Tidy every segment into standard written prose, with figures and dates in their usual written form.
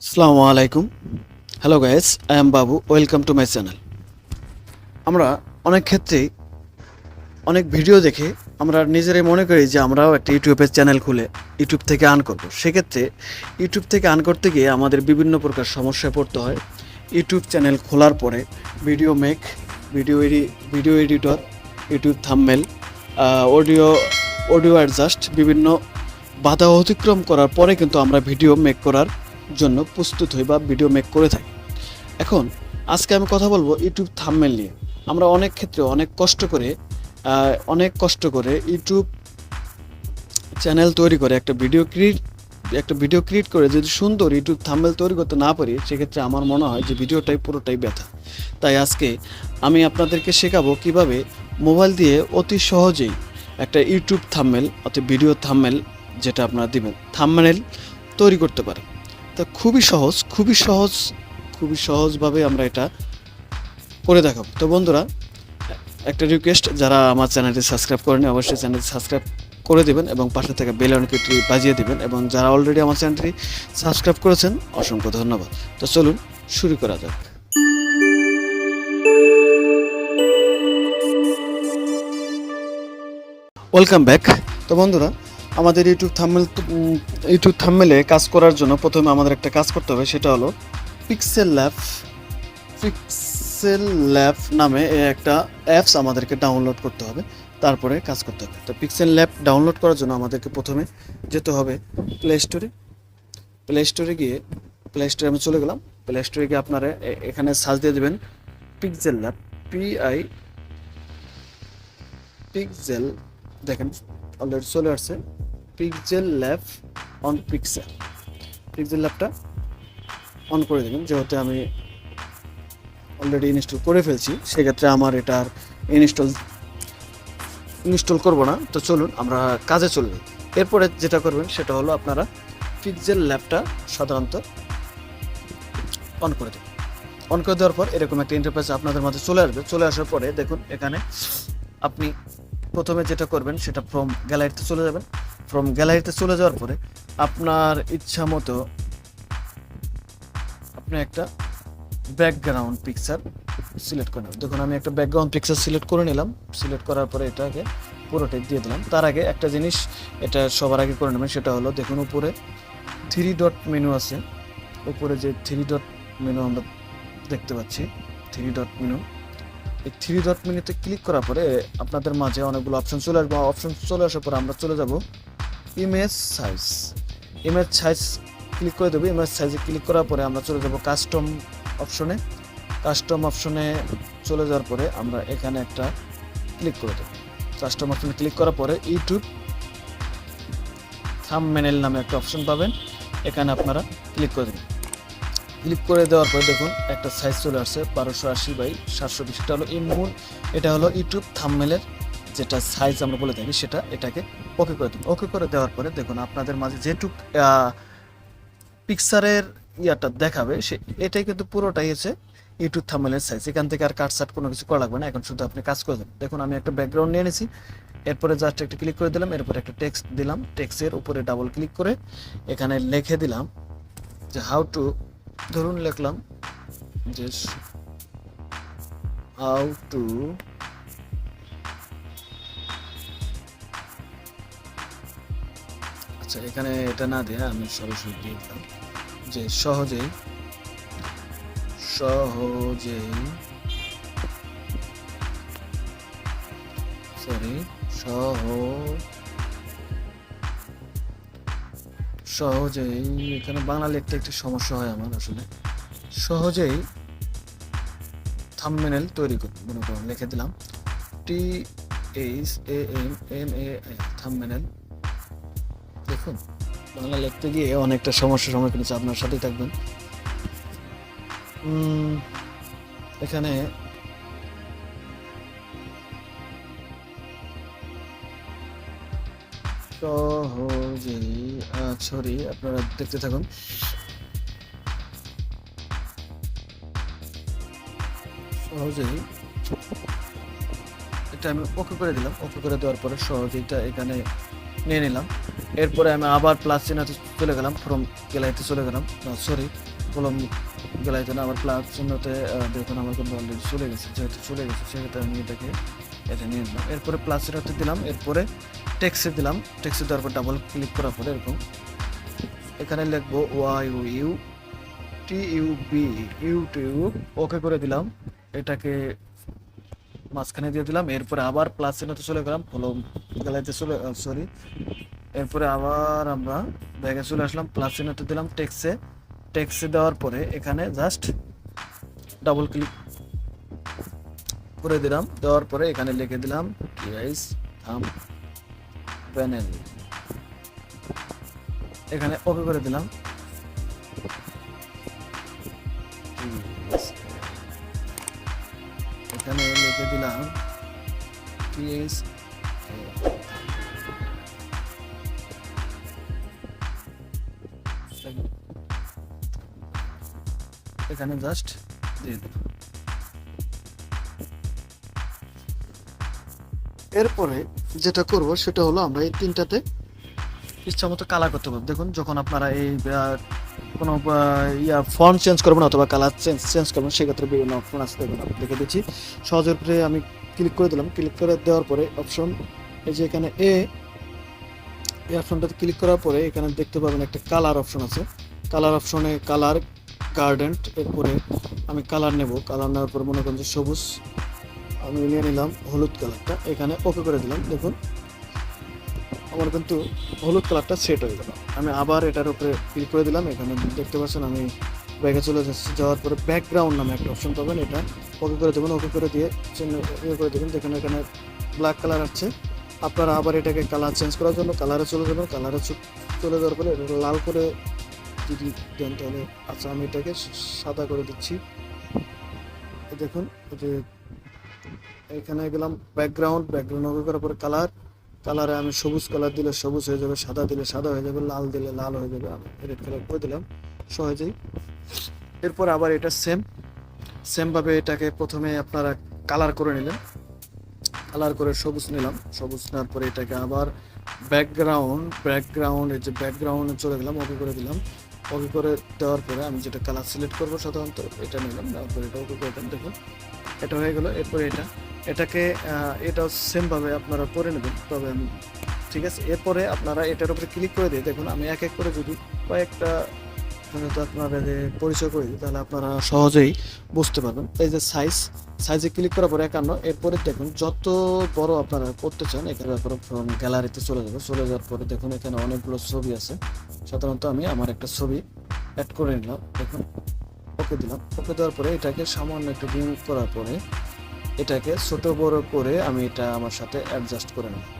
আসসালামু আলাইকুম। Hello guys, I am Babu. Welcome to my channel. আমরা অনেক ক্ষেত্রেই অনেক ভিডিও দেখে আমরা নিজেরাই মনে করি যে আমরাও একটা ইউটিউবের চ্যানেল খুলে ইউটিউব থেকে আর্ন করব। সেক্ষেত্রে ইউটিউব থেকে আর্ন করতে গিয়ে আমাদের বিভিন্ন প্রকার সমস্যায় পড়তে হয়। ইউটিউব চ্যানেল খোলার পরে video make, video editor, YouTube thumbnail, audio audio adjust, বিভিন্ন বাধা অতিক্রম করার পরে কিন্তু আমরা ভিডিও মেক করার জন্য প্রস্তুত হই বা ভিডিও মেক করে থাকি। এখন আজকে আমি কথা বলবো ইউটিউব থাম্বনেল নিয়ে। আমরা অনেক ক্ষেত্রে অনেক কষ্ট করে ইউটিউব চ্যানেল তৈরি করে একটা ভিডিও ক্রিয়েট করে যদি সুন্দর ইউটিউব থাম্বনেল তৈরি করতে না পারি, সেক্ষেত্রে আমার মনে হয় যে ভিডিওটাই পুরোটাই ব্যথা। তাই আজকে আমি আপনাদেরকে শেখাবো কিভাবে মোবাইল দিয়ে অতি সহজেই একটা ইউটিউব থাম্বনেল অর্থাৎ ভিডিও থাম্বনেল, যেটা আপনারা দিবেন, থাম্বনেল তৈরি করতে পারে। তা খুবই সহজভাবে আমরা এটা করে দেখাবো। তো বন্ধুরা, একটা রিকোয়েস্ট, যারা আমার চ্যানেলটি সাবস্ক্রাইব করেনি অবশ্যই চ্যানেলটি সাবস্ক্রাইব করে দেবেন এবং পাশে থেকে বেল আইকনটি বাজিয়ে দেবেন, এবং যারা অলরেডি আমার চ্যানেলটি সাবস্ক্রাইব করেছেন অসংখ্য ধন্যবাদ। তো চলুন শুরু করা যাক। Welcome back. তো বন্ধুরা, আমাদের ইউটিউব থাম্বনেলে কাজ করার জন্য প্রথমে আমাদের একটা কাজ করতে হবে, সেটা হলো পিক্সেল ল্যাব নামে একটা অ্যাপস আমাদেরকে ডাউনলোড করতে হবে, তারপরে কাজ করতে হবে। তো পিক্সেল ল্যাব ডাউনলোড করার জন্য আমাদেরকে প্রথমে যেতে হবে প্লে স্টোরে আমি চলে গেলাম। প্লে স্টোরে গিয়ে আপনারা এখানে সার্চ দিয়ে দেবেন পিক্সেল ল্যাব, পিক্সেল, দেখেন অলরেডি চলে আসছে পিক্সেল ল্যাব অন পিক্সেল ল্যাবটা অন করে দেবেন। যেহেতু আমি অলরেডি ইনস্টল করে ফেলছি, সেক্ষেত্রে আমার এটা আর ইনস্টল করব না। তো চলুন আমরা কাজে চলে যাই। এরপরে যেটা করবেন সেটা হলো আপনারা পিক্সেল ল্যাবটা সাধারণত অন করে দেবেন। অন করে দেওয়ার পর এরকম একটা ইন্টারফেস আপনাদের মাঝে চলে আসবে। চলে আসার পরে দেখুন এখানে আপনি প্রথমে যেটা করবেন সেটা ফ্রম গ্যালারিতে চলে যাবেন। ফ্রম গ্যালারিতে চলে যাওয়ার পরে আপনার ইচ্ছা মতো আপনি একটা ব্যাকগ্রাউন্ড পিকচার সিলেক্ট করে নেবেন। দেখুন আমি একটা ব্যাকগ্রাউন্ড পিকচার সিলেক্ট করে নিলাম। সিলেক্ট করার পরে এটাকে পুরোটাই দিয়ে দিলাম। তার আগে একটা জিনিস এটা সবার আগে করে নেবেন, সেটা হলো দেখুন উপরে 3 ডট মেনু আছে। উপরে যে 3 ডট মেনু আমরা দেখতে পাচ্ছি, 3 ডট মেনু, এই 3 ডট মেনুতে ক্লিক করার পরে আপনাদের মাঝে অনেকগুলো অপশন চলে আসবে। অপশন চলে আসার পরে আমরা চলে যাব ইমেজ সাইজ ক্লিক করে দেবো। ইমেজ সাইজে ক্লিক করার পরে আমরা চলে যাব কাস্টম অপশনে চলে যাওয়ার পরে আমরা এখানে একটা ক্লিক করে দেবো। কাস্টম অপশনে ক্লিক করার পরে ইউটিউব থাম্বনেল নামে একটা অপশন পাবেন, এখানে আপনারা ক্লিক করে দেবেন। ক্লিক করে দেওয়ার পরে দেখুন একটা সাইজ চলে আসছে 1280x720। এটা হলো ইউটিউব থাম্বনেলের যেটা সাইজ আমরা বলে থাকি, এটাকে ওকে করে দেবেন। ওকে করে দেওয়ার পরে দেখুন আপনাদের মাঝে যেটুক পিকচারের ইয়াটা দেখাবে এটাই কিন্তু পুরোটাই হচ্ছে ইউটিউব থাম্বনেলের সাইজ। এখান থেকে আর কাটসাট কোনো কিছু করা লাগবে না, এখন শুধু আপনি কাজ করে দেবেন। দেখুন আমি একটা ব্যাকগ্রাউন্ড নিয়ে নিয়েছি, এরপরে জাস্ট একটা ক্লিক করে দিলাম, এরপরে একটা টেক্সট দিলাম। টেক্সটের উপরে ডাবল ক্লিক করে এখানে লিখে দিলাম যে হাউ টু, ধরুন লিখলাম যে হাউ টু আচ্ছা, এখানে এটা না দিয়ে আমি সরাসরি দিয়ে দিলাম যে সহজেই এখানে বাংলা লিখতে একটু সমস্যা হয় আমার, আসলে সহজেই থাম্বনেল তৈরি করতে মনে করুন লিখে দিলাম THAMBNAIL থাম্বনেল। দেখুন বাংলা লিখতে গিয়ে অনেকটা সমস্যার সম্মুখীন হচ্ছে, আপনার সাথেই থাকবেন। এখানে সহজেই আপনারা দেখতে থাকুন। সহজেই এটা আমি ওকে করে দিলাম। ওকে করে দেওয়ার পরে সহজেই এটা এখানে নিয়ে নিলাম। এরপরে আমি আবার প্লাস চিহ্নতে চলে গেলাম, ফ্রম গ্যালারিতে চলে গেলাম, সরি কলম গ্যালারিতে না, আবার প্লাস চিহ্নতে দেখুন আমার কিন্তু অলরেডি চলে গেছে, যেহেতু চলে গেছে সেক্ষেত্রে আমি এটা নিয়ে নিলাম। এরপরে প্লাস চিহ্নতে দিলাম, এরপরে টেক্সে দিলাম, টেক্সে দেওয়ার পর ডাবল ক্লিক করার পরে এরকম এখানে লিখবো YOUTUB ইউটিউব, ওকে করে দিলাম, এটাকে মাঝখানে দিয়ে দিলাম। এরপরে আবার প্লাস চিহ্নতে চলে গেলাম, কলম গ্যালারিতে চলে সরি এরপরে আবার আমরা ব্যাগে চলে আসলাম, প্লাস চিহ্নতে দিলাম, টেক্সে দেওয়ার পরে এখানে জাস্ট ডাবল ক্লিক করে দিলাম, দেওয়ার পরে এখানে লিখে দিলাম থাম্বনেল, এখানে ওকে করে দিলাম। এখানে লিখে দিলাম এখানে জাস্ট দিয়ে দিলাম। এরপরে যেটা করব সেটা হলো আমরা এই তিনটাতে ইচ্ছা মতো কালার করতে পারবো। দেখুন যখন আপনারা এই কোনো ফন্ট চেঞ্জ করবেন অথবা কালার চেঞ্জ করবেন সেক্ষেত্রে বিভিন্ন অপশন আছে, দেখুন আমি দেখে দিচ্ছি। সহজের উপরে আমি ক্লিক করে দিলাম, ক্লিক করে দেওয়ার পরে অপশন এই যে এখানে এই অপশনটাতে ক্লিক করার পরে এখানে দেখতে পাবেন একটা কালার অপশন আছে, কালার অপশনে কালার গার্ডেন, এরপরে আমি কালার নেব, কালার নেওয়ার পরে মনে করেন যে সবুজ আমি নিয়ে নিলাম, হলুদ কালারটা, এখানে ওকে করে দিলাম। দেখুন আমার কিন্তু হলুদ কালারটা সেট হয়ে গেল। আমি আবার এটার উপরে ক্লিক করে দিলাম, এখানে দেখতে পাচ্ছেন আমি ব্যাগে চলে যাচ্ছি, যাওয়ার পরে ব্যাকগ্রাউন্ড নামে একটা অপশন পাবেন, এটা ওকে করে দেবেন, ওকে করে দিয়ে ইয়ে করে দেবেন। দেখুন এখানে ব্ল্যাক কালার আছে, আপনারা আবার এটাকে কালার চেঞ্জ করার জন্য কালারে চলে যাবেন, কালারে চলে যাওয়ার পরে লাল করে যদি দেন তাহলে, আচ্ছা আমি এটাকে সাদা করে দিচ্ছি। দেখুন যে এখানে গেলাম ব্যাকগ্রাউন্ড ওকে করার পরে কালারে আমি সবুজ কালার দিলে সবুজ হয়ে যাবে, সাদা দিলে সাদা হয়ে যাবে, লাল দিলে লাল হয়ে যাবে, আমি রেড কালার করে দিলাম সহজেই। এরপর আবার এটা সেমভাবে এটাকে প্রথমে আপনারা কালার করে নিলেন, কালার করে সবুজ নিলাম, সবুজ নেওয়ার পরে এটাকে আবার ব্যাকগ্রাউন্ড এই যে ব্যাকগ্রাউন্ডে চলে গেলাম, ওকে করে দিলাম, ওকে করে দেওয়ার পরে আমি যেটা কালার সিলেক্ট করবো সাধারণত এটা নিলাম, তারপরে এটা ওকে করে দেন। দেখুন এটা হয়ে গেল। এরপরে এটাকে এটাও সেমভাবে আপনারা করে নেবেন, তবে আমি ঠিক আছে। এরপরে আপনারা এটার উপরে ক্লিক করে দিয়ে দেখুন আমি এক এক করে যদি কয়েকটা আপনাদের পরিচয় করে দিই তাহলে আপনারা সহজেই বুঝতে পারবেন। এই যে সাইজে ক্লিক করার পরে 51, এরপরে দেখুন যত বড় আপনারা করতে চান এখানে গ্যালারিতে চলে যাওয়ার পরে দেখুন এখানে অনেকগুলো ছবি আছে, সাধারণত আমি আমার একটা ছবি অ্যাড করে নিলাম, দেখুন ওকে দিলাম, ওকে দেওয়ার পরে এটাকে সামান্য একটু রিমুভ করার পরে এটাকে ছোট বড় করে আমি এটা আমার সাথে অ্যাডজাস্ট করে নিলাম,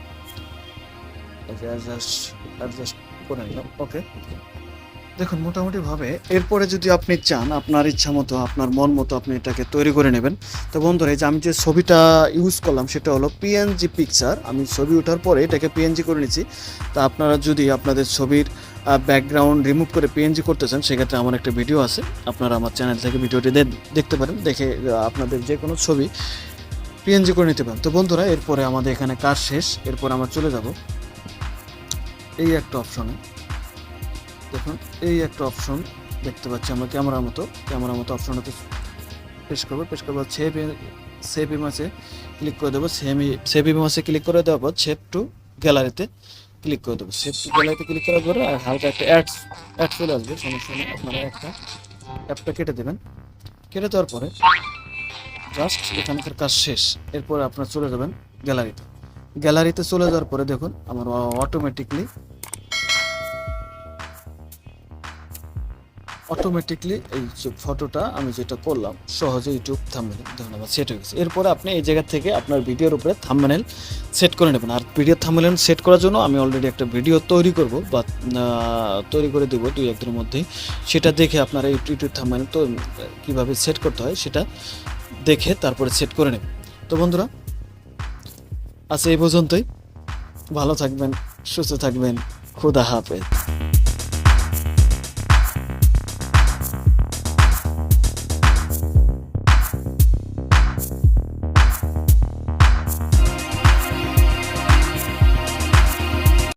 অ্যাডজাস্ট করে নিলাম, ওকে। দেখুন মোটামুটি ভাবে এরপরে যদি আপনি চান আপনার ইচ্ছা মতো আপনার মন মতো আপনি এটাকে তৈরি করে নেবেন। তো বন্ধুরা এই যে আমি যে ছবিটা ইউজ করলাম সেটা হলো পিএনজি পিকচার, আমি ছবি ওঠার পরে এটাকে পিএনজি করে নিচ্ছি। তা আপনারা যদি আপনাদের ছবির ব্যাকগ্রাউন্ড রিমুভ করে পিএনজি করতে চান সেক্ষেত্রে আমার একটা ভিডিও আছে, আপনারা আমার চ্যানেল থেকে ভিডিওটি দেখতে পারেন, দেখে আপনাদের যে কোনো ছবি পিএনজি করে নিতে পারেন। তো বন্ধুরা এরপরে আমাদের এখানে কাজ শেষ, এরপর আমরা চলে যাব এই একটা অপশনে। দেখুন এই একটা অপশন দেখতে পাচ্ছি আমরা ক্যামেরার মতো অপশনটাতে পেশ করবো সেভ ইমেজে ক্লিক করে দেবো, সেভ ইমেজে ক্লিক করে দেওয়ার পর সেভ টু গ্যালারিতে ক্লিক করে দেবো, সেভ টু গ্যালারিতে ক্লিক করার পরে আর হালকা একটা অ্যাড চলে আসবে, সমস্যা নেই, আপনারা একটা অ্যাপটা কেটে দেবেন, কেটে দেওয়ার পরে জাস্ট এখানকার কাজ শেষ। এরপরে আপনারা চলে যাবেন গ্যালারিতে চলে যাওয়ার পরে দেখুন আমার অটোমেটিকলি এই যে ফটোটা আমি যেটা করলাম সহজে ইউটিউব থাম্বনেল ধন্যবাদ সেট হয়ে গেছে। এরপরে আপনি এই জায়গা থেকে আপনার ভিডিওর উপরে থাম্বনেল সেট করে নেবেন। আর ভিডিও থাম্বনেল সেট করার জন্য আমি অলরেডি একটা ভিডিও তৈরি করব বা তৈরি করে দেবো 2-1 দিনের মধ্যেই, সেটা দেখে আপনারা ইউটিউব থাম্বনেল তো কীভাবে সেট করতে হয় সেটা দেখে তারপরে সেট করে নেবেন। তো বন্ধুরা আজ এই পর্যন্তই, ভালো থাকবেন, সুস্থ থাকবেন, খুদা হাফেজ।